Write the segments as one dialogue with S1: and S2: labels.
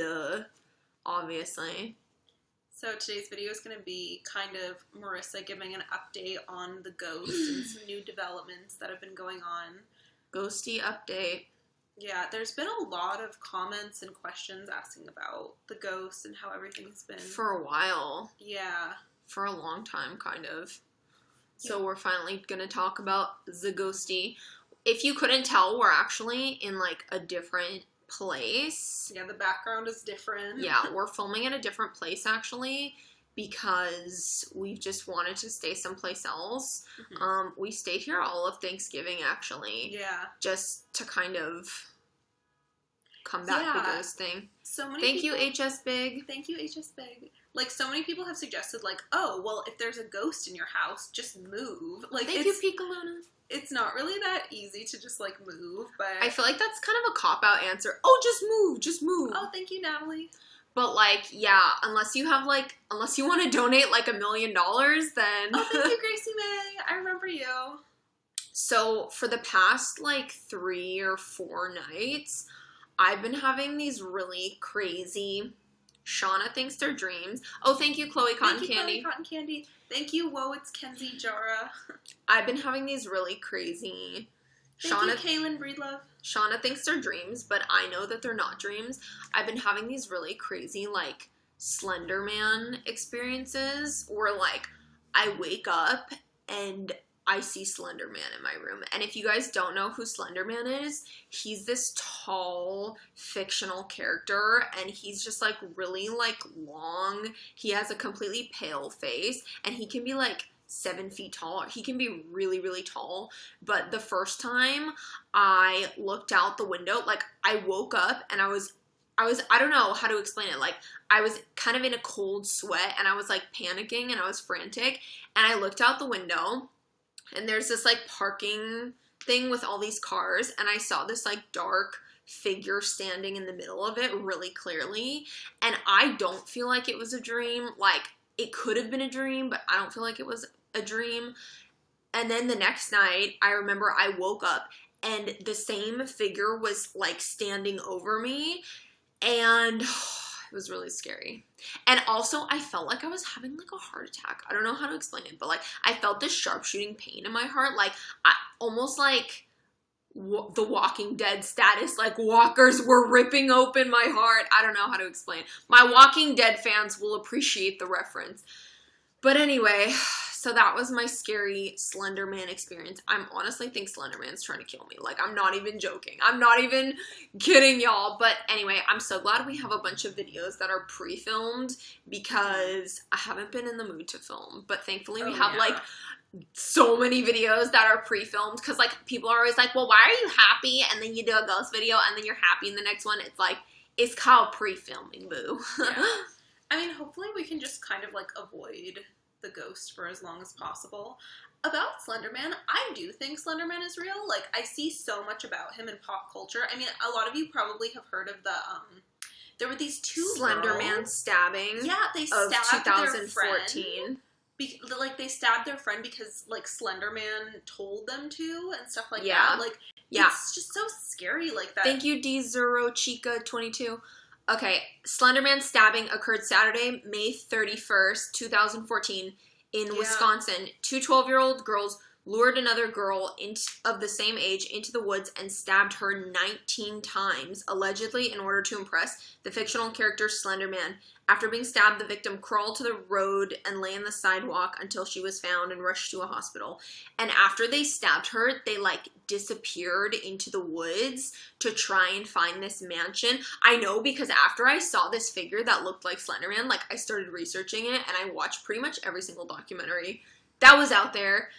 S1: Duh. Obviously.
S2: So today's video is going to be kind of Marissa giving an update on the ghost and some new developments that have been going on.
S1: Ghosty update.
S2: Yeah, there's been a lot of comments and questions asking about the ghost and how everything's been.
S1: For a while.
S2: Yeah.
S1: For a long time, kind of. So we're finally going to talk about the ghosty. If you couldn't tell, we're actually in, like, a different place.
S2: Yeah, the background is different.
S1: Yeah, we're filming in a different place, actually, because we just wanted to stay someplace else. Mm-hmm. We stayed here all of Thanksgiving, actually.
S2: Yeah.
S1: Just to kind of combat the ghost thing.
S2: So many
S1: Thank you, HS Big.
S2: Thank you, HS Big. Like, so many people have suggested, like, oh, well, if there's a ghost in your house, just move. Like,
S1: Thank you, Picaluna.
S2: It's not really that easy to just, like, move, but...
S1: I feel like that's kind of a cop-out answer. Oh, just move.
S2: Oh, thank you, Natalie.
S1: But, like, yeah, unless you want to donate, like, $1 million, then...
S2: Oh, thank you, Gracie May. I remember you.
S1: So, for the past, like, 3 or 4 nights, I've been having these really crazy... Shawna thinks they're dreams. Oh, thank you, Chloe Cotton Candy.
S2: Thank you, Chloe Cotton Candy. Thank you, whoa, it's Kenzie Jara.
S1: I've been having these really crazy...
S2: Thank you, Kaylin Breedlove.
S1: Shawna thinks they're dreams, but I know that they're not dreams. I've been having these really crazy, like, Slender Man experiences where, like, I wake up and I see Slender Man in my room. And if you guys don't know who Slender Man is, he's this tall, fictional character, and he's just, like, really, like, long. He has a completely pale face, and he can be, like, 7 feet tall. He can be really, really tall. But the first time I looked out the window, like, I woke up, and I was, I don't know how to explain it. Like, I was kind of in a cold sweat, and I was, like, panicking, and I was frantic, and I looked out the window, and there's this, like, parking thing with all these cars, and I saw this, like, dark figure standing in the middle of it really clearly, and I don't feel like it was a dream. Like, it could have been a dream, but I don't feel like it was a dream. And then the next night, I remember I woke up, and the same figure was, like, standing over me, and... it was really scary. And also, I felt like I was having, like, a heart attack. I don't know how to explain it, but, like, I felt this sharp shooting pain in my heart. Like, almost like the Walking Dead status. Like, walkers were ripping open my heart. I don't know how to explain. My Walking Dead fans will appreciate the reference. But anyway, so that was my scary Slender Man experience. I honestly think Slender Man's trying to kill me. Like, I'm not even joking. I'm not even kidding, y'all. But anyway, I'm so glad we have a bunch of videos that are pre-filmed because I haven't been in the mood to film. But thankfully we have, like, so many videos that are pre-filmed because, like, people are always like, well, why are you happy? And then you do a ghost video and then you're happy in the next one. It's like, it's called pre-filming, boo.
S2: Yeah. I mean, hopefully we can just kind of, like, avoid the ghost for as long as possible. About Slender Man, I do think Slender Man is real. Like, I see so much about him in pop culture. I mean, a lot of you probably have heard of the, there were these 2
S1: Slender Man stabbing.
S2: Yeah, they stabbed
S1: 2014.
S2: their friend. Like, they stabbed their friend because, like, Slender Man told them to and stuff like that. Like, it's just so scary like that.
S1: Thank you, D0Chica22. Okay, Slender Man stabbing occurred Saturday, May 31st, 2014 in Wisconsin. 2 12-year-old girls lured another girl of the same age into the woods and stabbed her 19 times, allegedly in order to impress the fictional character Slender Man. After being stabbed, the victim crawled to the road and lay on the sidewalk until she was found and rushed to a hospital. And after they stabbed her, they, like, disappeared into the woods to try and find this mansion. I know because after I saw this figure that looked like Slender Man, like, I started researching it, and I watched pretty much every single documentary that was out there.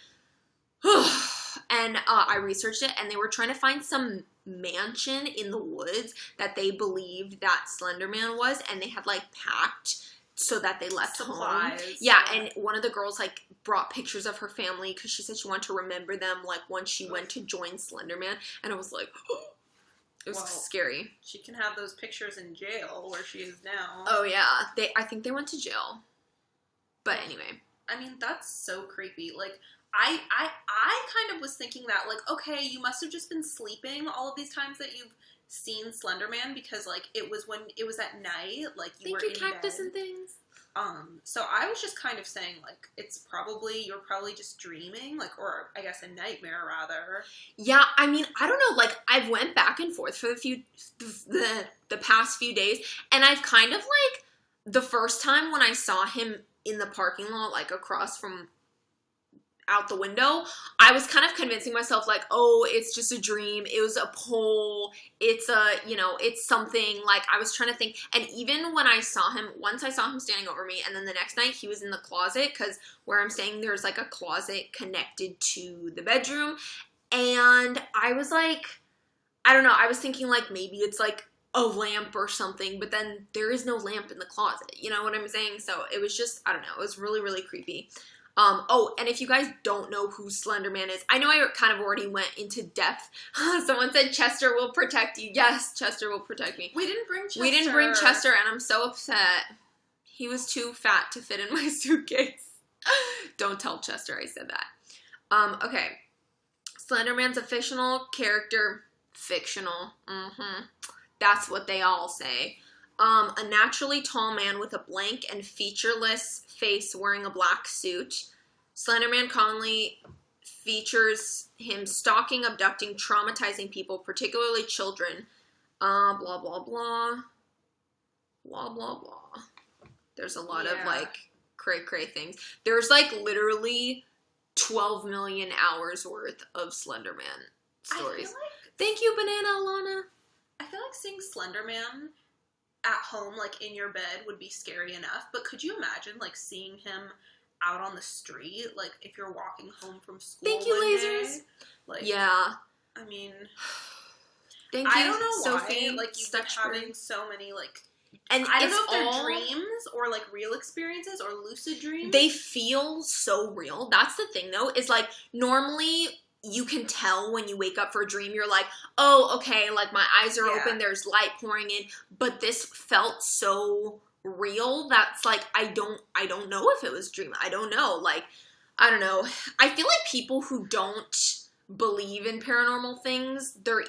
S1: And I researched it, and they were trying to find some mansion in the woods that they believed that Slender Man was, and they had, like, packed so that they left home. Yeah, and one of the girls, like, brought pictures of her family because she said she wanted to remember them, like, once she went to join Slender Man, and I was like, it was scary.
S2: She can have those pictures in jail where she is now.
S1: Oh, yeah. I think they went to jail. But anyway.
S2: I mean, that's so creepy. Like, I kind of was thinking that, like, okay, you must have just been sleeping all of these times that you've seen Slender Man because, like, it was when it was at night, like, you were
S1: Thank you,
S2: in
S1: cactus
S2: bed.
S1: and things.
S2: So I was just kind of saying, like, you're probably just dreaming, like, or I guess a nightmare, rather.
S1: Yeah, I mean, I don't know, like, I've went back and forth for the past few days, and I've kind of, like, the first time when I saw him in the parking lot, like, across from out the window, I was kind of convincing myself, like, oh, it's just a dream, it was a pole, it's it's something, like, I was trying to think, and even when once I saw him standing over me, and then the next night he was in the closet, because where I'm staying, there's, like, a closet connected to the bedroom, and I was, like, I don't know, I was thinking, like, maybe it's, like, a lamp or something, but then there is no lamp in the closet, you know what I'm saying? So it was just, I don't know, it was really, really creepy. Oh, and if you guys don't know who Slender Man is, I know I kind of already went into depth. Someone said Chester will protect you. Yes, Chester will protect me.
S2: We didn't bring Chester.
S1: We didn't bring Chester, and I'm so upset. He was too fat to fit in my suitcase. Don't tell Chester I said that. Okay. Slender Man's a fictional character. Fictional. That's what they all say. A naturally tall man with a blank and featureless face wearing a black suit. Slender Man commonly features him stalking, abducting, traumatizing people, particularly children. Blah, blah, blah. Blah, blah, blah. There's a lot of, like, cray-cray things. There's, like, literally 12 million hours worth of Slender Man stories. Thank you, Banana Alana.
S2: I feel like seeing Slender Man at home, like, in your bed would be scary enough, but could you imagine, like, seeing him out on the street, like, if you're walking home from school?
S1: Thank you, lasers.
S2: Day? Like,
S1: yeah.
S2: I mean,
S1: thank you,
S2: I don't know
S1: Sophie.
S2: Why, like, you've been having so many, like,
S1: and
S2: I don't know if they're dreams or, like, real experiences or lucid dreams.
S1: They feel so real. That's the thing, though, is, like, normally you can tell when you wake up for a dream, you're like, oh, okay, like, my eyes are open, there's light pouring in, but this felt so real that's, like, I don't know if it was dream. I don't know, like, I don't know. I feel like people who don't believe in paranormal things, they're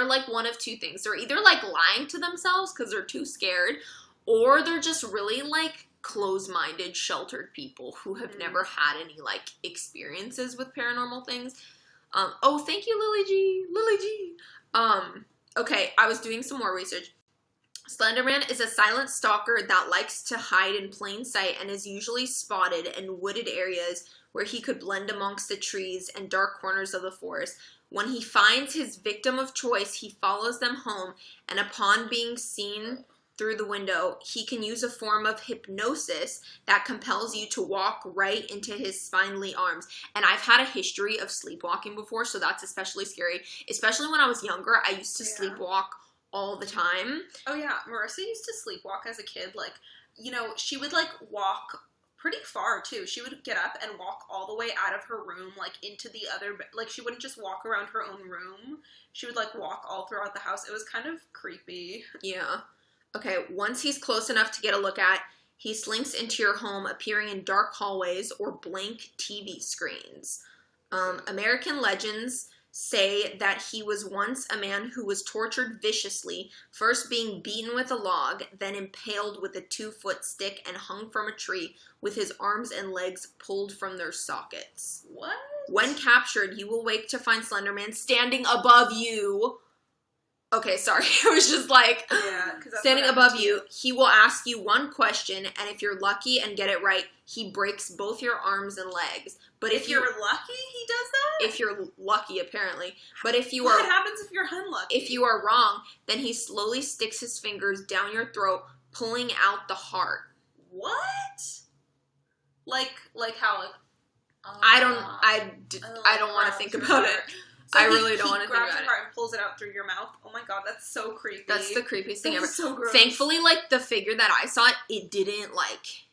S1: like one of two things. They're either, like, lying to themselves because they're too scared, or they're just really, like, close-minded, sheltered people who have never had any, like, experiences with paranormal things. Oh, thank you, Lily G. Lily G. Okay, I was doing some more research. Slender Man is a silent stalker that likes to hide in plain sight and is usually spotted in wooded areas where he could blend amongst the trees and dark corners of the forest. When he finds his victim of choice, he follows them home, and upon being seen through the window, he can use a form of hypnosis that compels you to walk right into his spindly arms. And I've had a history of sleepwalking before, so that's especially scary. Especially when I was younger, I used to sleepwalk all the time.
S2: Oh, yeah. Marissa used to sleepwalk as a kid. Like, you know, she would, like, walk pretty far, too. She would get up and walk all the way out of her room, like, into the other... Like, she wouldn't just walk around her own room. She would, like, walk all throughout the house. It was kind of creepy.
S1: Yeah. Okay, once he's close enough to get a look at, he slinks into your home, appearing in dark hallways or blank TV screens. American legends say that he was once a man who was tortured viciously, first being beaten with a log, then impaled with a 2-foot stick and hung from a tree with his arms and legs pulled from their sockets.
S2: What?
S1: When captured, you will wake to find Slender Man standing above you. Okay, sorry. It was just like, standing above you. He will ask you one question, and if you're lucky and get it right, he breaks both your arms and legs. But if
S2: you're lucky, he does that?
S1: If you're lucky, apparently. But if you
S2: What happens if you're unlucky?
S1: If you are wrong, then he slowly sticks his fingers down your throat, pulling out the heart.
S2: What? Like how? Like,
S1: I don't want to think about it. So I really don't want to think about it. He grabs your heart
S2: and pulls it out through your mouth. Oh my god, that's so creepy.
S1: That's the creepiest thing ever.
S2: So gross.
S1: Thankfully, like, the figure that I saw, it didn't, like,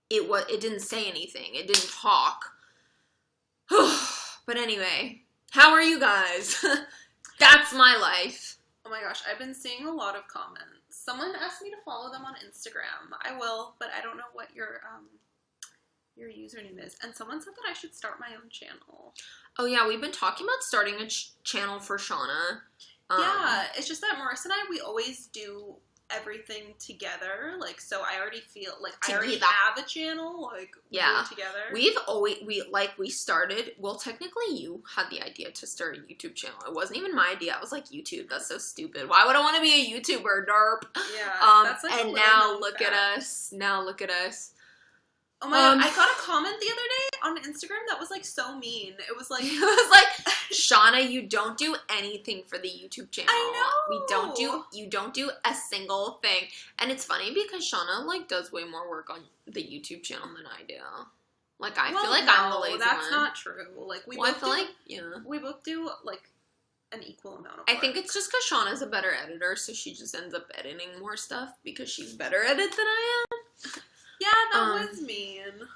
S1: it didn't say anything. It didn't talk. But anyway, how are you guys? That's my life.
S2: Oh my gosh, I've been seeing a lot of comments. Someone asked me to follow them on Instagram. I will, but I don't know what your username is. And someone said that I should start my own channel.
S1: Oh yeah, we've been talking about starting a channel for Shawna.
S2: Yeah, it's just that Marissa and I, we always do everything together. Like, so I already feel like I already have a channel. Like, we do it together.
S1: We started, well, technically you had the idea to start a YouTube channel. It wasn't even my idea. I was like, YouTube, that's so stupid. Why would I want to be a YouTuber, derp?
S2: Yeah, that's like
S1: and now look at us. Now look at us.
S2: Oh my god, I got a comment the other day on Instagram that was, like, so mean. It was like...
S1: It was like, Shawna, you don't do anything for the YouTube channel.
S2: I know!
S1: You don't do a single thing. And it's funny because Shawna, like, does way more work on the YouTube channel than I do. Like, I feel like I'm the lazy one.
S2: That's not true. Like, we both we both do, like, an equal amount of work.
S1: I think it's just because Shawna's a better editor, so she just ends up editing more stuff because she's better at it than I am.
S2: Yeah, that was mean.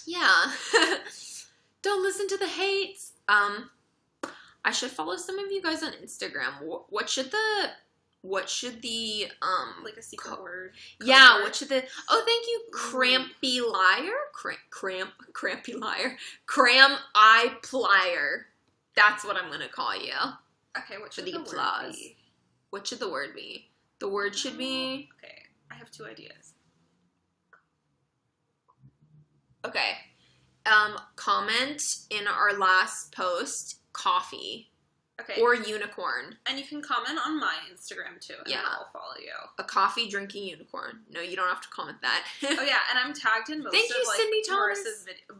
S1: Yeah. Don't listen to the hates. I should follow some of you guys on Instagram. What should the
S2: like a secret word?
S1: Yeah, word? What should the thank you, Crampy Liar. Crampy Liar. Cram Eye Plier. That's what I'm gonna call you.
S2: Okay, what should
S1: the
S2: word
S1: applause
S2: be?
S1: What should the word be? The word should be...
S2: Okay, I have 2 ideas.
S1: Okay. Comment in our last post, coffee.
S2: Okay.
S1: Or unicorn.
S2: And you can comment on my Instagram too, and I'll follow you.
S1: A coffee drinking unicorn. No, you don't have to comment that.
S2: Oh yeah, and I'm tagged in most
S1: Thank you, Cindy Thomas.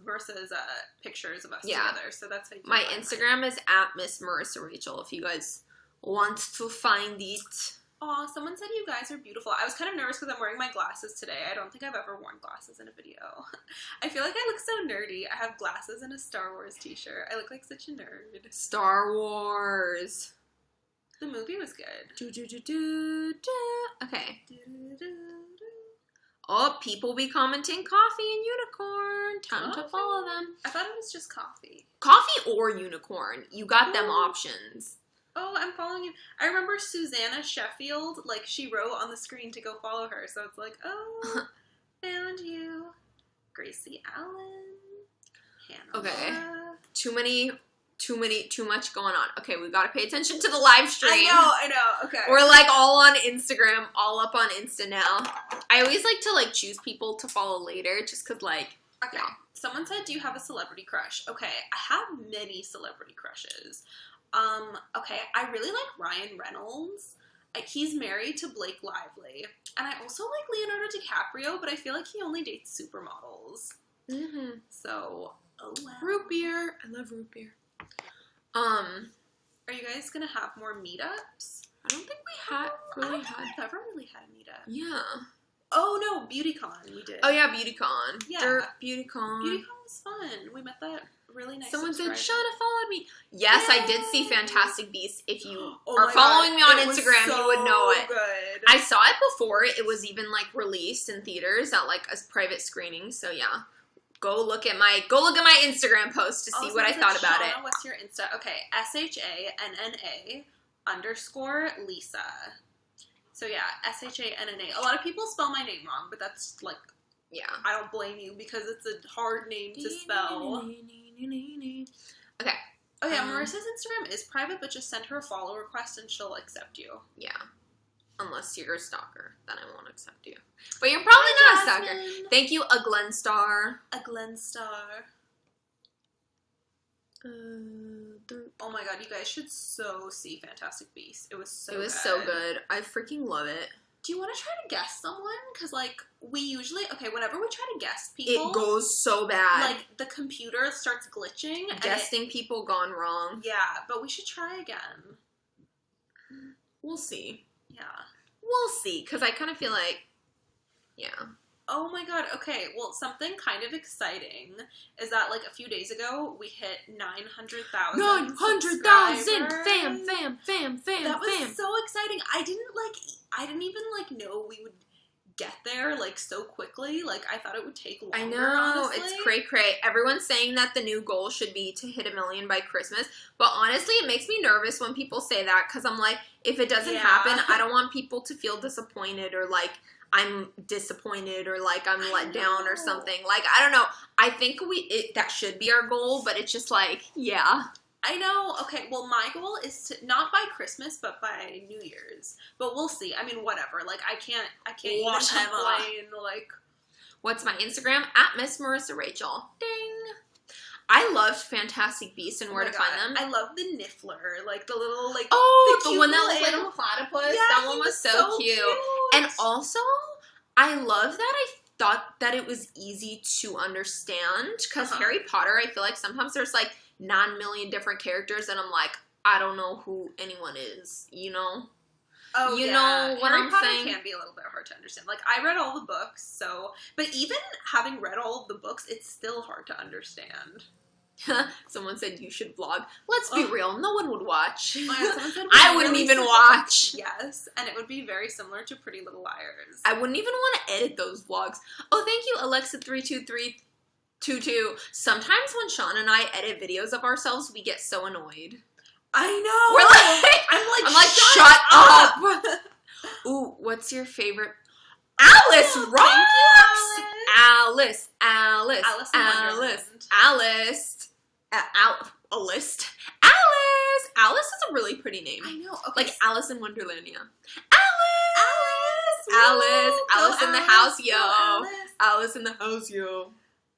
S2: Marissa's pictures of us together, so that's how you can
S1: my Instagram is at Miss Marissa Rachel if you guys want to find it.
S2: Aw, someone said you guys are beautiful. I was kind of nervous because I'm wearing my glasses today. I don't think I've ever worn glasses in a video. I feel like I look so nerdy. I have glasses and a Star Wars t-shirt. I look like such a nerd.
S1: Star Wars.
S2: The movie was good.
S1: Okay. Oh, people be commenting coffee and unicorn. Time to follow them.
S2: I thought it was just coffee.
S1: Coffee or unicorn. You got them options.
S2: Oh, I'm following you. I remember Susanna Sheffield, like, she wrote on the screen to go follow her, so it's like, oh, found you. Gracie Allen. Hannah.
S1: Okay. Too much going on. Okay, we gotta pay attention to the live stream.
S2: I know, okay.
S1: We're, like, all on Instagram, all up on Insta now. I always like to, like, choose people to follow later, just because, like,
S2: okay. Yeah. Someone said, do you have a celebrity crush? Okay, I have many celebrity crushes. Okay, I really like Ryan Reynolds. He's married to Blake Lively. And I also like Leonardo DiCaprio, but I feel like he only dates supermodels.
S1: Mm-hmm.
S2: So, oh well.
S1: Root beer. I love root beer.
S2: Are you guys gonna have more meetups?
S1: I don't think we had really had.
S2: I've never really had a meetup.
S1: Yeah.
S2: Oh no, BeautyCon we did.
S1: Oh yeah, BeautyCon.
S2: Yeah.
S1: BeautyCon.
S2: BeautyCon was fun. We met that really nice
S1: Someone said,
S2: subscriber.
S1: Shawna followed me. Yes,
S2: Yay!
S1: I did see Fantastic Beasts. If you are following me on Instagram, you would know it.
S2: Good.
S1: I saw it before it was even, like, released in theaters at, like, a private screening. So, yeah. Go look at my Instagram post to see what I thought about it.
S2: What's your Insta? Okay, SHANNA_Lisa. So yeah, SHANNA. A lot of people spell my name wrong, but that's like,
S1: yeah,
S2: I don't blame you because it's a hard name to spell.
S1: Okay.
S2: Oh yeah, Marissa's Instagram is private, but just send her a follow request and she'll accept you.
S1: Yeah. Unless you're a stalker, then I won't accept you. But you're probably not a stalker. Thank you, a Glen Star.
S2: A Glen Star. Oh my god, you guys should so see Fantastic Beasts. It was so good.
S1: It was so good. I freaking love it.
S2: Do you want to try to guess someone? Because, like, we usually... Okay, whenever we try to guess people...
S1: It goes so bad.
S2: Like, the computer starts glitching.
S1: Guessing people gone wrong.
S2: Yeah, but we should try again.
S1: We'll see.
S2: Yeah.
S1: We'll see, because I kind of feel like... Yeah.
S2: Oh my god, okay, well, something kind of exciting is that, like, a few days ago, we hit 900,000
S1: 900,000! Fam!
S2: That was so exciting. I didn't even, like, know we would get there, like, so quickly. Like, I thought it would take longer,
S1: I know,
S2: honestly.
S1: It's cray-cray. Everyone's saying that the new goal should be to hit 1 million by Christmas, but honestly, it makes me nervous when people say that, because I'm like, if it doesn't happen, I don't want people to feel disappointed, or, like, I'm disappointed, or, like, I'm let down or something. Like, I don't know. I think that should be our goal, but it's just like, yeah.
S2: I know. Okay, well, my goal is to not by Christmas, but by New Year's. But we'll see. I mean, whatever. Like, I can't even complain. Like,
S1: what's my Instagram? At Miss Marissa Rachel. Ding. I loved Fantastic Beasts and Where to Find Them.
S2: I love the Niffler, like the little like.
S1: Oh, the one that looked like a platypus.
S2: Yeah,
S1: that one was so cute. And also, I love that I thought that it was easy to understand because Harry Potter, I feel like sometimes there's like 9 million different characters, and I'm like, I don't know who anyone is. You know.
S2: Oh,
S1: you know what
S2: Harry
S1: I'm
S2: Potter
S1: saying?
S2: Can be a little bit hard to understand. Like, I read all the books, so... But even having read all of the books, it's still hard to understand.
S1: Someone said you should vlog. Let's be real, no one would watch.
S2: Someone said
S1: I wouldn't even watch.
S2: Yes, and it would be very similar to Pretty Little Liars.
S1: I wouldn't even want to edit those vlogs. Oh, thank you, Alexa32322. Sometimes when Sean and I edit videos of ourselves, we get so annoyed.
S2: I know.
S1: We're like, I'm like, shut up. Ooh, what's your favorite? Alice rocks. Alice.
S2: Alice
S1: is a really pretty name.
S2: I know. Okay.
S1: Like Alice in Wonderland, yeah. Alice in the house, yo. Alice in the house, yo.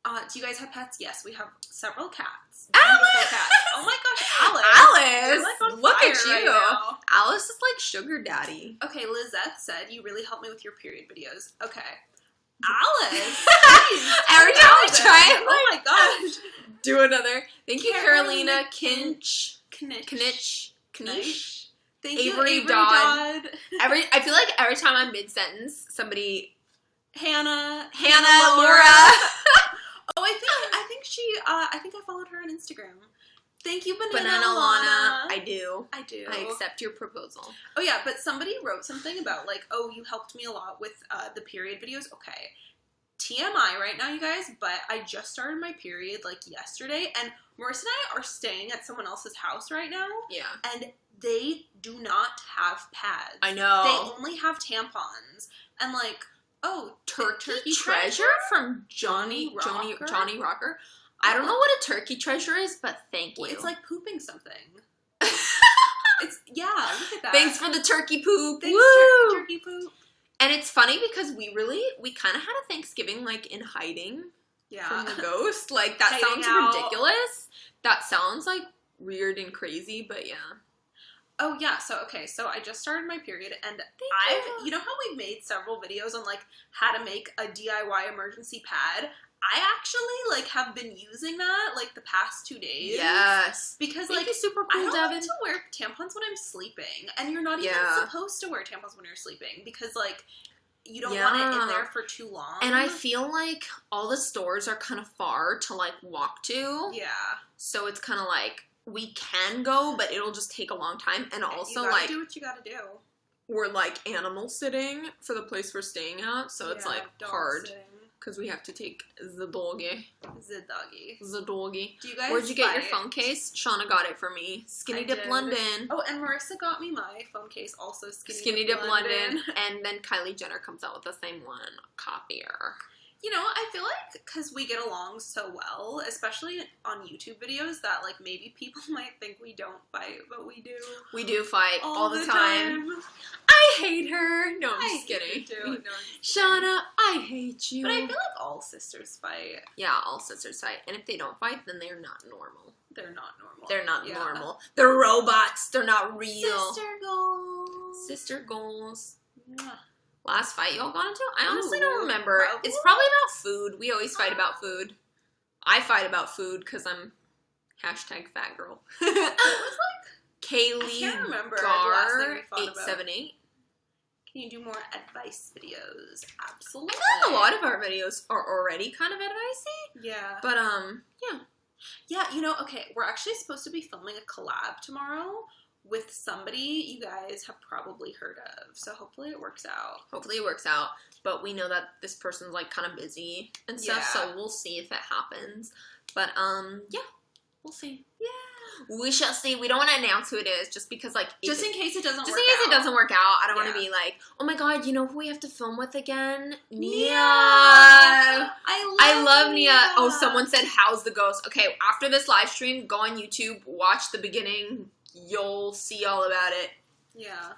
S2: Do you guys have pets? Yes, we have several cats.
S1: Alice!
S2: Cats. Oh my gosh, Alice!
S1: Alice!
S2: Like on
S1: Look
S2: fire
S1: at you!
S2: Right now.
S1: Alice is like sugar daddy.
S2: Okay, Lizette said, you really help me with your period videos. Okay. Alice!
S1: Every time I try it,
S2: oh my gosh.
S1: Do another. Thank you, Carolina
S2: Knish.
S1: Knish.
S2: Thank
S1: Avery
S2: you, Avery
S1: Dodd. I feel like every time I'm mid-sentence, somebody...
S2: Hannah
S1: Laura.
S2: Oh, I think I followed her on Instagram. Thank you, Banana
S1: Lana. I do.
S2: I
S1: accept your proposal.
S2: Oh, yeah, but somebody wrote something about, like, oh, you helped me a lot with the period videos. Okay. TMI right now, you guys, but I just started my period, like, yesterday, and Marissa and I are staying at someone else's house right now.
S1: Yeah.
S2: And they do not have pads.
S1: I know.
S2: They only have tampons. And, like, oh,
S1: turkey treasure from Johnny Rocker. I don't know what a turkey treasure is, but thank you.
S2: Well, it's like pooping something. Look at that.
S1: Thanks for the turkey poop.
S2: Thanks,
S1: woo!
S2: Turkey poop.
S1: And it's funny because we kind of had a Thanksgiving like in hiding from the ghost. Like that sounds ridiculous. That sounds like weird and crazy, but yeah.
S2: Oh, yeah, so I just started my period, and you know how we've made several videos on, like, how to make a DIY emergency pad? I actually, like, have been using that, like, the past 2 days.
S1: Yes.
S2: Because,
S1: Thank
S2: like,
S1: you, super
S2: I
S1: cool,
S2: don't
S1: Devin.
S2: like to wear tampons when I'm sleeping, and you're not even supposed to wear tampons when you're sleeping, because, like, you don't want it in there for too long.
S1: And I feel like all the stores are kind of far to, like, walk to.
S2: Yeah. So
S1: it's kind of like... We can go, but it'll just take a long time. And also, like...
S2: do what you gotta do.
S1: We're, like, animal sitting for the place we're staying at. So it's, like, hard. Because we have to take the doggy.
S2: The doggy.
S1: Do
S2: you guys
S1: Where'd you get your phone case? Shauna got it for me. Skinny Dip London.
S2: Oh, and Marissa got me my phone case. Also
S1: Skinny Dip London. And then Kylie Jenner comes out with the same one. Copier.
S2: You know, I feel like because we get along so well, especially on YouTube videos, that, like, maybe people might think we don't fight, but we do.
S1: We do fight all the time. I hate her. No, I'm just kidding.
S2: No,
S1: Shauna, I hate you.
S2: But I feel like all sisters fight.
S1: Yeah, all sisters fight. And if they don't fight, then they're not normal.
S2: They're not normal.
S1: They're not normal. They're robots. They're not real. Sister goals. Yeah. Last fight y'all got into? I honestly don't remember. It's probably about food. We always fight about food. I fight about food because I'm #fat girl.
S2: It was like
S1: Kaylee Gar 878.
S2: Can you do more advice videos? Absolutely.
S1: I feel like a lot of our videos are already kind of advicey.
S2: Yeah.
S1: But yeah.
S2: Yeah, you know, okay, we're actually supposed to be filming a collab tomorrow with somebody you guys have probably heard of. So hopefully it works out. But
S1: we know that this person's like kind of busy and stuff, so we'll see if it happens. But yeah, we'll see.
S2: Yeah.
S1: We shall see. We don't want to announce who it is just because, like...
S2: Just in case it doesn't work out.
S1: Just in case it doesn't work out. I don't want to be like, oh my god, you know who we have to film with again? Nia! I love Nia. Oh, someone said, how's the ghost? Okay, after this live stream, go on YouTube, watch the beginning. You'll see all about it.
S2: Yeah.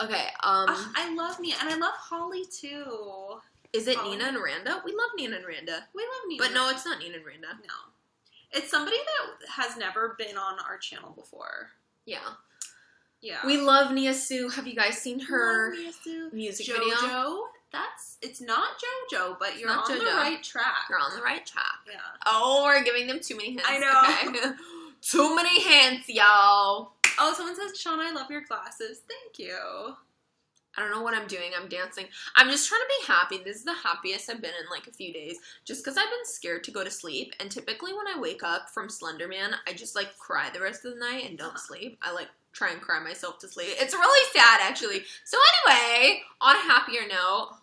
S1: Okay,
S2: I love Nia, and I love Holly, too.
S1: Is it Nina and Randa? We love Nina and Randa.
S2: We love Nina.
S1: But no, it's not Nina and Randa.
S2: No. It's somebody that has never been on our channel before.
S1: Yeah.
S2: Yeah.
S1: We love Nia Sue. Have you guys seen her music video?
S2: JoJo? It's not JoJo, but you're on the right track.
S1: You're on the right track.
S2: Yeah.
S1: Oh, we're giving them too many hints.
S2: I know.
S1: Okay. Too many hints, y'all.
S2: Oh, someone says, Shawna, I love your glasses. Thank you.
S1: I don't know what I'm doing. I'm dancing. I'm just trying to be happy. This is the happiest I've been in like a few days. Just because I've been scared to go to sleep. And typically when I wake up from Slender Man, I just like cry the rest of the night and don't sleep. I like try and cry myself to sleep. It's really sad actually. So anyway, on a happier note.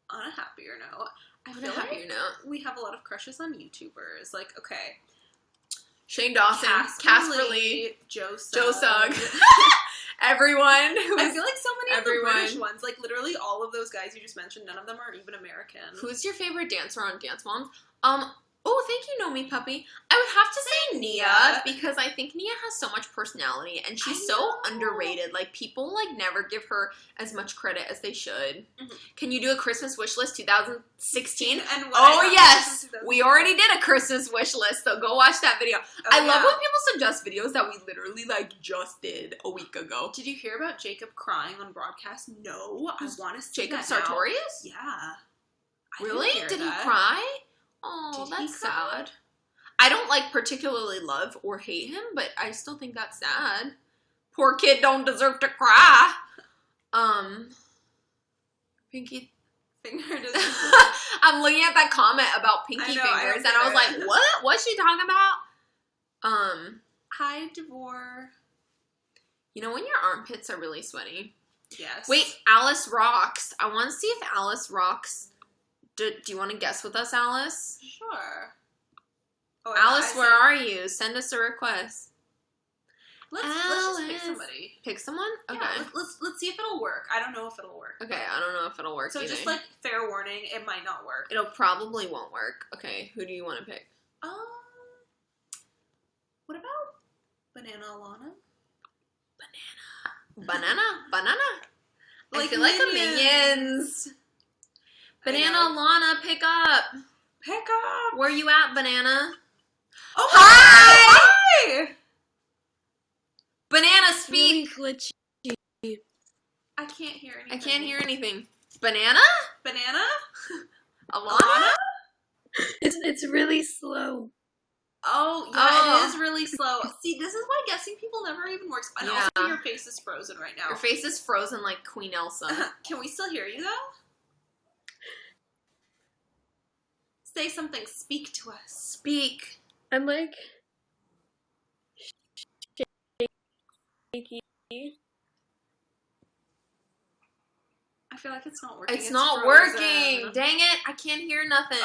S2: I feel like we have a lot of crushes on YouTubers. Like, okay.
S1: Shane Dawson, Casper Lee,
S2: Joe
S1: Sugg. Everyone.
S2: I feel like so many of the British ones, like literally all of those guys you just mentioned, none of them are even American.
S1: Who's your favorite dancer on Dance Moms? Oh, thank you, Know Me Puppy. I would have to say Nia because I think Nia has so much personality and she's so underrated. Like, people, like, never give her as much credit as they should. Mm-hmm. Can you do a Christmas wish list 2016? And yes! We already did a Christmas wish list, so go watch that video. I love when people suggest videos that we literally, like, just did a week ago.
S2: Did you hear about Jacob crying on broadcast? No. I want to see
S1: Jacob
S2: that
S1: Sartorius?
S2: Now. Yeah.
S1: Really? Did he cry? Oh, that's sad. I don't, like, particularly love or hate him, but I still think that's sad. Poor kid don't deserve to cry. Pinky Finger doesn't... I'm looking at that comment about Pinky Fingers, and I was like, what? What's she talking about?
S2: Hi, Devore.
S1: You know when your armpits are really sweaty?
S2: Yes.
S1: Wait, Alice rocks. I want to see if Alice rocks... Do you want to guess with us, Alice?
S2: Sure. Oh,
S1: Alice, where are you? Send us a request.
S2: Let's just pick somebody.
S1: Pick someone? Okay.
S2: Yeah, let's see if it'll work. I don't know if it'll work.
S1: Okay, I don't know if it'll work
S2: So
S1: either.
S2: just, like, fair warning, it might not work.
S1: It'll probably won't work. Okay, who do you want to pick?
S2: What about Banana Alana?
S1: Banana.
S2: Like
S1: I feel like a Minions. Banana Alana, pick up. Where you at, Banana?
S2: Oh,
S1: hi! Banana, speak.
S3: Really glitchy.
S2: I can't hear anything.
S1: I can't hear anything. Banana?
S2: Alana?
S3: It's really slow.
S2: Oh, yeah, it is really slow. See, this is why guessing people never even works. And also, your face is frozen right now.
S1: Your face is frozen like Queen Elsa.
S2: Can we still hear you, though? Say something. Speak to us.
S1: Speak.
S3: I'm like shaky.
S2: I feel like it's not working.
S1: It's not working. Dang it. I can't hear nothing.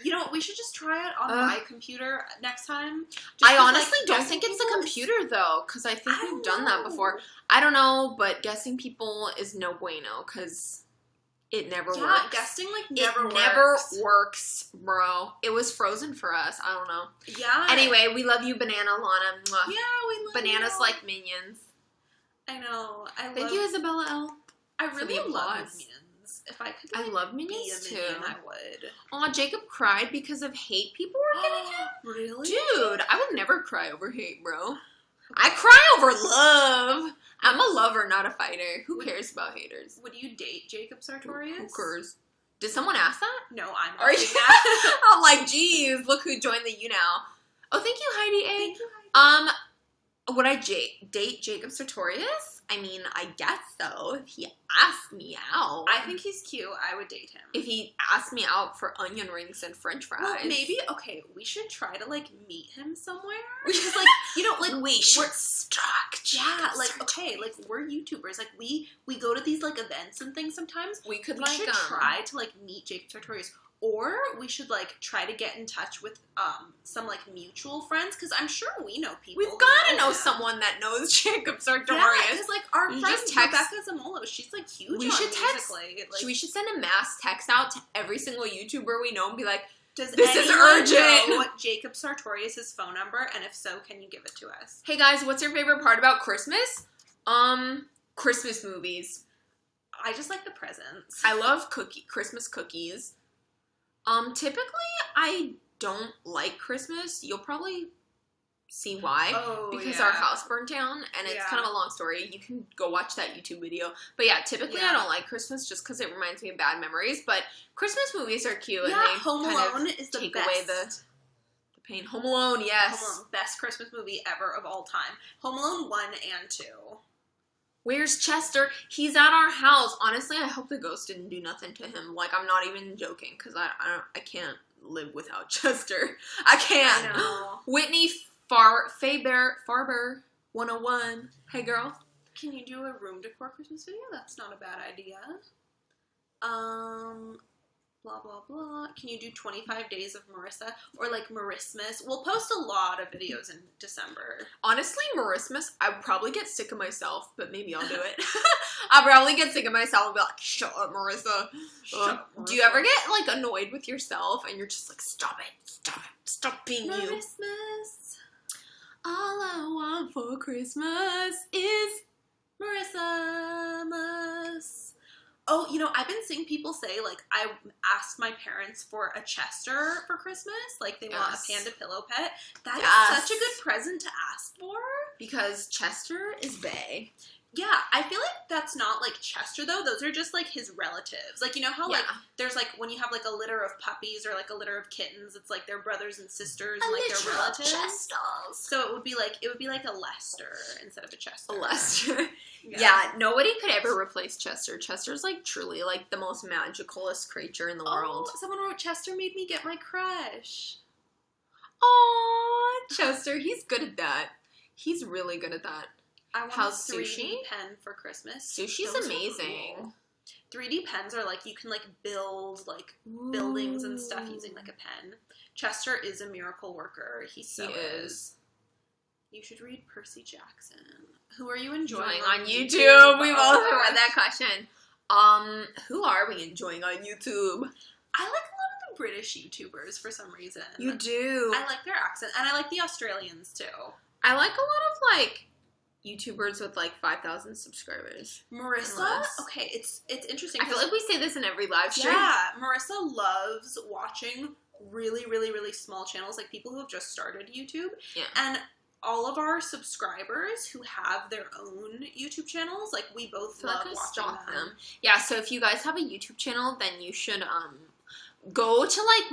S2: You know what? We should just try it on my computer next time.
S1: I honestly don't think it's the computer, though, because I think we've done that before. I don't know, but guessing people is no bueno, because it never works.
S2: Yeah, guessing, like, never
S1: works, bro. It was frozen for us. I don't know.
S2: Yeah.
S1: Anyway, we love you, Banana Lana.
S2: Yeah, we love
S1: Bananas like Minions.
S2: I know.
S1: Thank you, Isabella L.
S2: I really love Minions. If I could,
S1: I love Minions
S2: be a minion, I would.
S1: Aw, Jacob cried because of hate people were getting him?
S2: Really?
S1: Dude, I would never cry over hate, bro. I cry over love. I'm a lover, not a fighter. Who cares about haters?
S2: Would you date Jacob Sartorius?
S1: Who cares? Did someone ask that?
S2: No, I'm
S1: not.
S2: That.
S1: I'm like, geez, look who joined the YOUNOW. Oh, thank you, Heidi A.
S2: Thank you, Heidi.
S1: Would I date Jacob Sartorius? I mean, I guess so. If he asked me out.
S2: I think he's cute. I would date him.
S1: If he asked me out for onion rings and french fries.
S2: Well, maybe, okay, we should try to, like, meet him somewhere. Because, like, you know, like,
S1: we should stalk Jacob
S2: like, okay, like, we're YouTubers. Like, we go to these, like, events and things sometimes.
S1: We should
S2: try to, like, meet Jacob Sartorius. Or we should, like, try to get in touch with some, like, mutual friends, because I'm sure we know people.
S1: We've got to know
S2: him.
S1: someone that knows Jacob Sartorius.
S2: Yeah, because, like, our
S1: You
S2: friend
S1: just text-
S2: Rebecca Zamolo, she's, like, huge
S1: We
S2: on
S1: should text-
S2: Musical.ly. Like,
S1: we should send a mass text out to every single YouTuber we know and be like,
S2: does
S1: this is
S2: anyone
S1: urgent.
S2: know what Jacob Sartorius' phone number? And if so, can you give it to us?
S1: hey guys, what's your favorite part about Christmas? Christmas movies.
S2: I just like the presents.
S1: I love Christmas cookies. Typically, I don't like Christmas. You'll probably see why.
S2: Oh,
S1: because
S2: yeah.
S1: our house burned down, and it's
S2: Yeah.
S1: kind of a long story. You can go watch that YouTube video. But yeah, typically
S2: Yeah.
S1: I don't like Christmas just because it reminds me of bad memories. But Christmas movies are cute,
S2: Yeah,
S1: and they
S2: Home
S1: kind
S2: Alone
S1: of
S2: is the
S1: take
S2: best.
S1: away the pain. Home Alone, yes.
S2: Home Alone, best Christmas movie ever of all time. Home Alone 1 and 2.
S1: Where's Chester? He's at our house. Honestly, I hope the ghost didn't do nothing to him. Like, I'm not even joking, because I can't live without Chester. I can't.
S2: I know.
S1: Whitney Farber 101. Hey, girl.
S2: Can you do a room decor Christmas video? That's not a bad idea. Blah, blah, blah. Can you do 25 days of Marissa? Or, like, Marissmas? We'll post a lot of videos in December.
S1: Honestly, Marissmas, I would probably get sick of myself, but maybe I'll do it. I'll probably get sick of myself and be like, shut up, Marissa.
S2: Shut up,
S1: Do you ever get, like, annoyed with yourself and you're just like, stop being you.
S2: Marissmas.
S1: All I want for Christmas is
S2: Marissa-mas. Oh, you know, I've been seeing people say, like, I asked my parents for a Chester for Christmas. Like, they want a
S1: Yes.
S2: panda pillow pet. That
S1: Yes.
S2: is such a good present to ask for.
S1: because Chester is bae.
S2: Yeah, I feel like that's not, like, Chester, though. Those are just, like, his relatives. Like, you know how, like, there's, like, when you have, like, a litter of puppies or, like, a litter of kittens, it's, like, their brothers and sisters and, like, their relatives.
S1: Chesters.
S2: So it would be like a Lester instead of a Chester.
S1: A Lester. Yeah, nobody could ever replace Chester. Chester's, like, truly, like, the most magicalest creature in the world.
S2: Oh, someone wrote, Chester made me get my crush.
S1: Aww, Chester, he's good at that. He's really good at that.
S2: I want
S1: How's
S2: a 3D
S1: sushi?
S2: pen for Christmas.
S1: Sushi's
S2: Those are
S1: amazing.
S2: cool. 3D pens are, like, you can, like, build, like, buildings and stuff using, like, a pen. Chester is a miracle worker. He is. You should read Percy Jackson. Who are you enjoying on
S1: YouTube? We
S2: Oh,
S1: both read
S2: gosh.
S1: that question. Who are we enjoying on YouTube?
S2: I like a lot of the British YouTubers for some reason.
S1: You do.
S2: I like their accent, and I like the Australians, too.
S1: I like a lot of, like, YouTubers with, like, 5,000 subscribers.
S2: Marissa,
S1: Unless-
S2: okay, it's interesting.
S1: I feel like we say this in every live stream.
S2: Yeah, Marissa loves watching really, really, really small channels, like people who have just started YouTube.
S1: Yeah.
S2: And all of our subscribers who have their own YouTube channels, like, we both
S1: I feel
S2: love
S1: like I
S2: watching
S1: stalk
S2: them.
S1: Yeah, so if you guys have a YouTube channel, then you should, go to, like,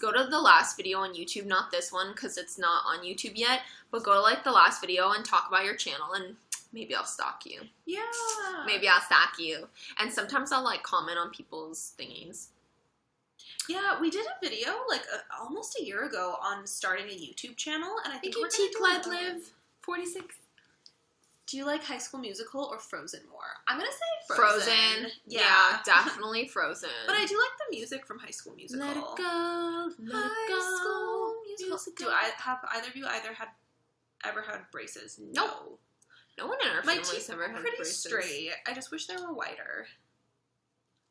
S1: go to the last video on YouTube, not this one, because it's not on YouTube yet, but go to, like, the last video and talk about your channel, and maybe I'll stalk you.
S2: Yeah.
S1: Maybe I'll stalk you. And sometimes I'll, like, comment on people's thingies.
S2: Yeah, we did a video, like, almost a year ago on starting a YouTube channel, and I think we're
S1: Tea
S2: gonna
S1: Cled
S2: do another one.
S1: Live 46.
S2: Do you like High School Musical or Frozen more? I'm gonna say
S1: Frozen. Yeah, definitely Frozen.
S2: But I do like the music from High School Musical.
S1: Let it go. Let it
S2: High
S1: go.
S2: School Musical.
S1: Musical.
S2: Do I have either of you ever had braces? No.
S1: Nope. No one in our
S2: My
S1: family's
S2: teeth
S1: ever
S2: are
S1: had
S2: pretty
S1: braces.
S2: straight. I just wish they were whiter.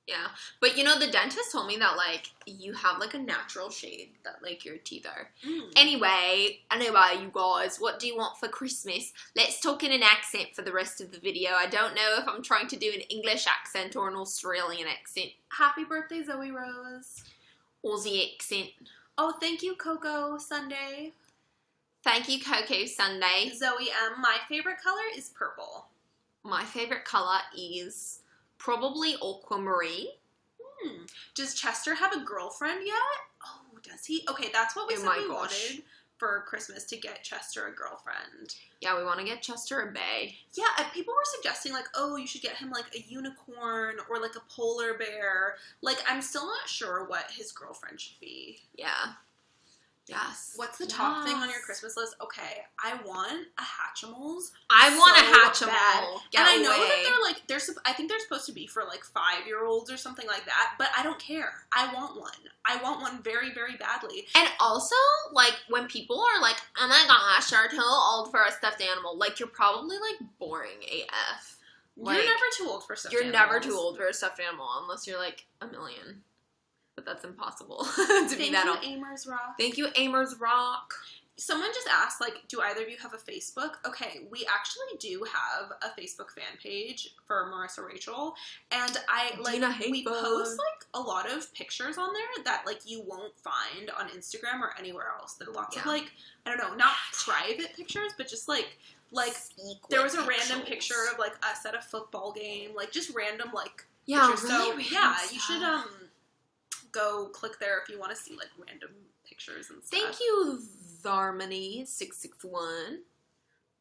S1: Yeah, but you know, the dentist told me that, like, you have, like, a natural shade that, like, your teeth are. Anyway, you guys, what do you want for Christmas? Let's talk in an accent for the rest of the video. I don't know if I'm trying to do an English accent or an Australian accent.
S2: Happy birthday, Zoe Rose.
S1: Aussie accent.
S2: Oh, thank you, Coco Sunday.
S1: Thank you, Coco Sunday.
S2: Zoe M. My favorite color is purple.
S1: My favorite colour is probably aquamarine.
S2: Does Chester have a girlfriend yet? Oh, does he? Okay, that's what we
S1: Oh
S2: said
S1: my
S2: we
S1: gosh.
S2: wanted for Christmas, to get Chester a girlfriend.
S1: Yeah, we want to get Chester a bae.
S2: Yeah, and people were suggesting, like, oh, you should get him, like, a unicorn or, like, a polar bear. Like, I'm still not sure what his girlfriend should be.
S1: Yeah. Yes.
S2: What's the top thing on your Christmas list? Okay, I want a Hatchimals.
S1: I want a
S2: so
S1: Hatchimal.
S2: bad.
S1: Get
S2: And I
S1: away.
S2: know that they're like, I think they're supposed to be for like 5-year-olds or something like that, but I don't care. I want one. I want one very, very badly.
S1: And also, like, when people are like, oh my gosh, you're too old for a stuffed animal, like, you're probably, like, boring AF. Like,
S2: You're never too old for stuffed
S1: You're
S2: animals.
S1: never too old for a stuffed animal unless you're, like, a million. But that's impossible to be that old.
S2: Thank you, Amers Rock.
S1: Thank you, Amers Rock.
S2: Someone just asked, like, do either of you have a Facebook? Okay, we actually do have a Facebook fan page for Marissa Rachel, and we post, like, a lot of pictures on there that, like, you won't find on Instagram or anywhere else. There are lots of, like, I don't know, not private pictures, but just, like there was a random picture of, like, us at a football game, like, just random, like, pictures.
S1: Really
S2: so, yeah, you should, go click there if you want to see, like, random pictures and stuff.
S1: Thank you, Zarmony661.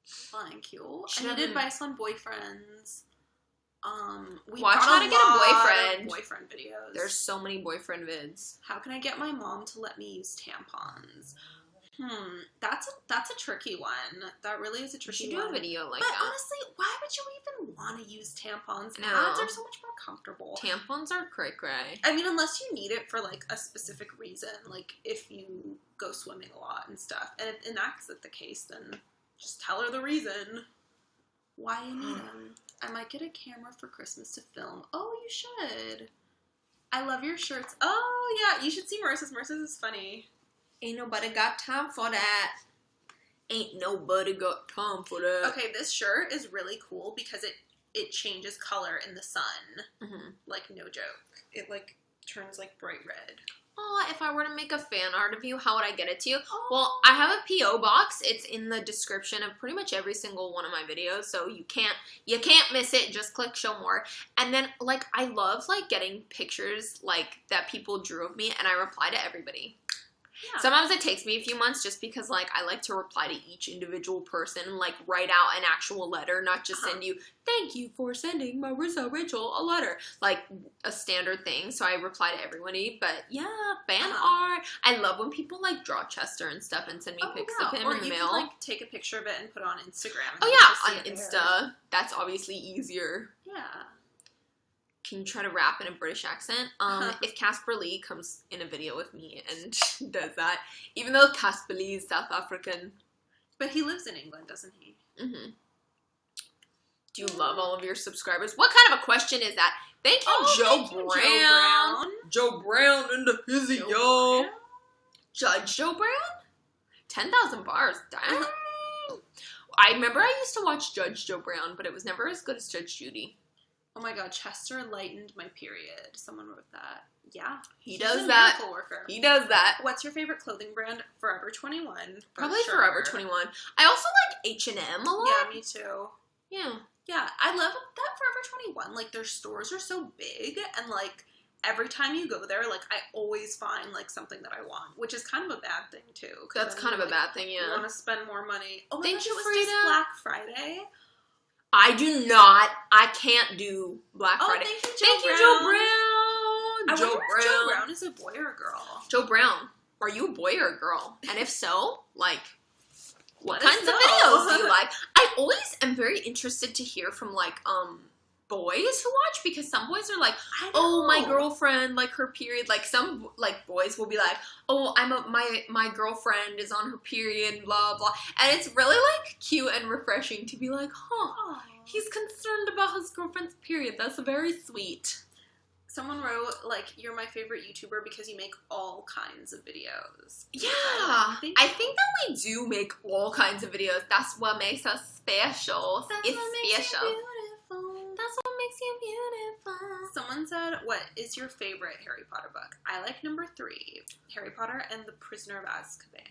S2: Thank you. I need advice on boyfriends. We
S1: Watch
S2: got
S1: how to get a boyfriend.
S2: Boyfriend videos.
S1: There's so many boyfriend vids.
S2: How can I get my mom to let me use tampons? That's a tricky one. That really is a tricky one.
S1: You should do a video like
S2: but
S1: that.
S2: But honestly, why would you even want to use tampons?
S1: No.
S2: Pads are so much more comfortable.
S1: Tampons are cray-cray.
S2: I mean, unless you need it for, like, a specific reason, like, if you go swimming a lot and stuff. And if that's the case, then just tell her the reason why you need them. I might get a camera for Christmas to film. Oh, you should. I love your shirts. Oh, yeah, you should see Marissa's. Marissa's is funny.
S1: Ain't nobody got time for that. Ain't nobody got time for that.
S2: Okay, this shirt is really cool because it changes color in the sun.
S1: Mm-hmm.
S2: Like, no joke. It, like, turns, like, bright red.
S1: Oh, if I were to make a fan art of you, how would I get it to you?
S2: Oh.
S1: Well, I have a P.O. box. It's in the description of pretty much every single one of my videos, so you can't miss it. Just click show more. And then, like, I love, like, getting pictures, like, that people drew of me, and I reply to everybody.
S2: Yeah.
S1: Sometimes it takes me a few months just because, like, I like to reply to each individual person and, like, write out an actual letter, not just send you, thank you for sending Marissa Rachel a letter. Like, a standard thing, so I reply to everybody. But, yeah, fan art. I love when people, like, draw Chester and stuff and send me pics of him in the mail.
S2: Or you could, like, take a picture of it and put it on Instagram.
S1: Oh, yeah, on Insta. That's obviously easier.
S2: Yeah.
S1: Can you try to rap in a British accent? If Casper Lee comes in a video with me and does that, even though Casper Lee is South African.
S2: But he lives in England, doesn't he?
S1: Mm-hmm. Do you love all of your subscribers? What kind of a question is that? Thank you, Joe Brown. Joe Brown in the hizzy, yo. Judge Joe Brown? 10,000 bars. Damn. I remember I used to watch Judge Joe Brown, but it was never as good as Judge Judy.
S2: Oh my god, Chester lightened my period. Someone wrote that. Yeah.
S1: He does that.
S2: Miracle worker.
S1: He does that.
S2: What's your favorite clothing brand? Forever 21.
S1: Probably sure. Forever 21. I also like H&M a lot.
S2: Yeah, me too.
S1: Yeah.
S2: Yeah, I love that Forever 21. Like, their stores are so big, and, like, every time you go there, like, I always find, like, something that I want, which is kind of a bad thing, too.
S1: That's kind of a bad thing, yeah.
S2: You want to spend more money. Oh my
S1: Thank
S2: gosh,
S1: you,
S2: it was
S1: Frida.
S2: just Black Friday.
S1: I do not. I can't do Black Friday.
S2: Thank you,
S1: Joe Brown.
S2: I wonder if Joe Brown is a boy or a girl.
S1: Joe Brown, are you a boy or a girl? And if so, like, what
S2: Let
S1: kinds
S2: us
S1: of
S2: know.
S1: videos do you like? I always am very interested to hear from, like, boys who watch, because some boys are like, oh, my girlfriend, like, her period, like, some, like, boys will be like, oh, my girlfriend is on her period, blah, blah, and it's really, like, cute and refreshing to be like, huh, he's concerned about his girlfriend's period, that's very sweet.
S2: Someone wrote, like, you're my favorite YouTuber because you make all kinds of videos.
S1: Yeah, I think that we do make all kinds of videos. That's what makes us special.
S2: That's what makes you beautiful.
S1: That's what makes you beautiful.
S2: Someone said, what is your favorite Harry Potter book? I like number 3, Harry Potter and the Prisoner of Azkaban.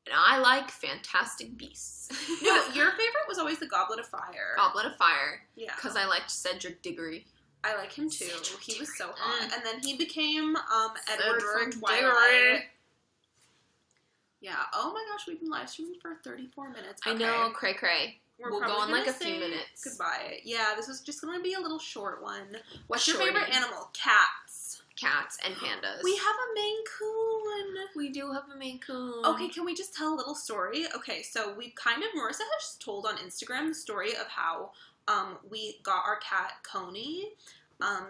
S1: And I like Fantastic Beasts.
S2: No, your favorite was always the Goblet of Fire.
S1: Goblet of Fire.
S2: Yeah.
S1: Because I liked Cedric Diggory.
S2: I like him too.
S1: Cedric
S2: He was so
S1: Diggory.
S2: hot. And then he became Edward
S1: Cedric
S2: from Twilight.
S1: Diggory.
S2: Yeah. Oh my gosh, we've been live streaming for 34 minutes.
S1: Okay. I know, cray cray. We'll go in like a few minutes.
S2: Goodbye. Yeah, this was just going to be a little short one. What's
S1: Shorty.
S2: your favorite animal? Cats.
S1: Cats and pandas.
S2: We have a Maine Coon.
S1: We do have a Maine Coon.
S2: Okay, can we just tell a little story? Okay, so Marissa has told on Instagram the story of how we got our cat Coney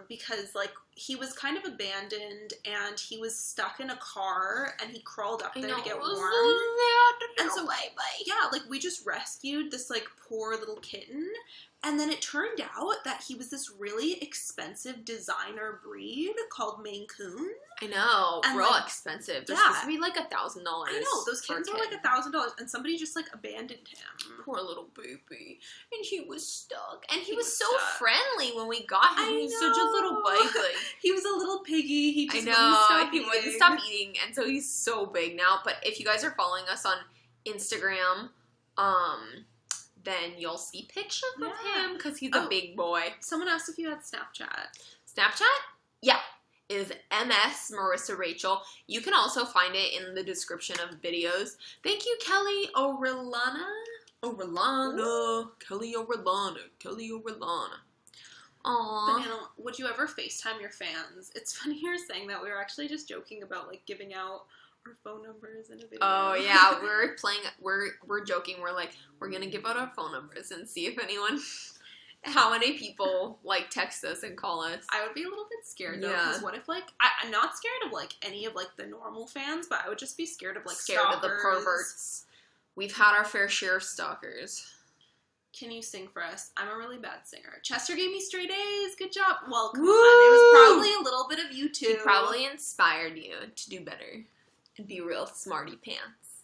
S2: because like he was kind of abandoned and he was stuck in a car and he crawled up there to get warm. And so yeah, like we just rescued this like poor little kitten. And then it turned out that he was this really expensive designer breed called Maine Coon.
S1: I know,
S2: and
S1: real
S2: like,
S1: expensive. They're
S2: yeah.
S1: supposed to be like $1,000.
S2: I know, those kittens are like $1,000, and somebody just like abandoned him.
S1: Poor little baby, and he was stuck. And he was so
S2: stuck.
S1: friendly when we got him. He was such a little baby.
S2: He was a little piggy. He just
S1: wouldn't stop eating, and so he's so big now. But if you guys are following us on Instagram, then you'll see pictures of him because he's a big boy.
S2: Someone asked if you had Snapchat.
S1: Snapchat? Yeah. Is MS Marissa Rachel. You can also find it in the description of videos. Thank you, Kelly Orellana. Kelly Orellana. Aww.
S2: Banana, would you ever FaceTime your fans? It's funny you're saying that. We were actually just joking about like giving out our phone numbers in a video.
S1: Oh yeah, we're joking. We're like, we're gonna give out our phone numbers and see if anyone, how many people like text us and call us.
S2: I would be a little bit scared though, because what if like I'm not scared of like any of like the normal fans, but I would just be scared of like stalkers.
S1: Of the perverts. We've had our fair share of stalkers.
S2: Can you sing for us? I'm a really bad singer. Chester gave me straight A's. Good job. Well, come on. It was probably a little bit of you too.
S1: He probably inspired you to do better and be real smarty pants.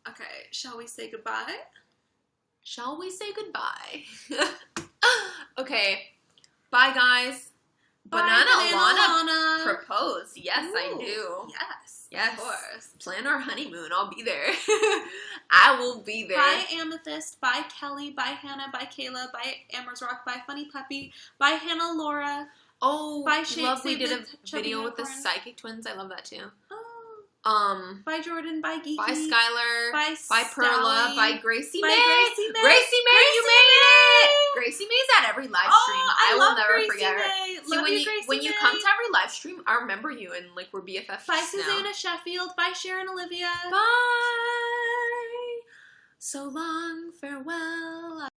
S2: Okay, shall we say goodbye?
S1: Shall we say goodbye? Okay, bye guys.
S2: Bye,
S1: Banana Lana proposed. Yes,
S2: Ooh,
S1: I do.
S2: Yes, of course.
S1: Plan our honeymoon. I'll be there. I will be there.
S2: Bye Amethyst. Bye Kelly. Bye Hannah. Bye Kayla. Bye Amber's Rock. Bye Funny Puppy. Bye Hannah Laura.
S1: Oh,
S2: bye Shake.
S1: Love we did a video with the psychic twins. I love that too.
S2: Bye Jordan. Bye Geeky.
S1: Bye Skylar.
S2: Bye
S1: Perla. Bye Gracie May.
S2: Gracie May.
S1: Gracie May, you made it. Gracie May's at every live stream. I will never
S2: Gracie
S1: forget her.
S2: May.
S1: See,
S2: Love you, Gracie
S1: when you
S2: May.
S1: come to every live stream, I remember you and like we're BFFs
S2: Bye
S1: now.
S2: Susanna Sheffield. Bye Sharon Olivia.
S1: Bye. So long, farewell.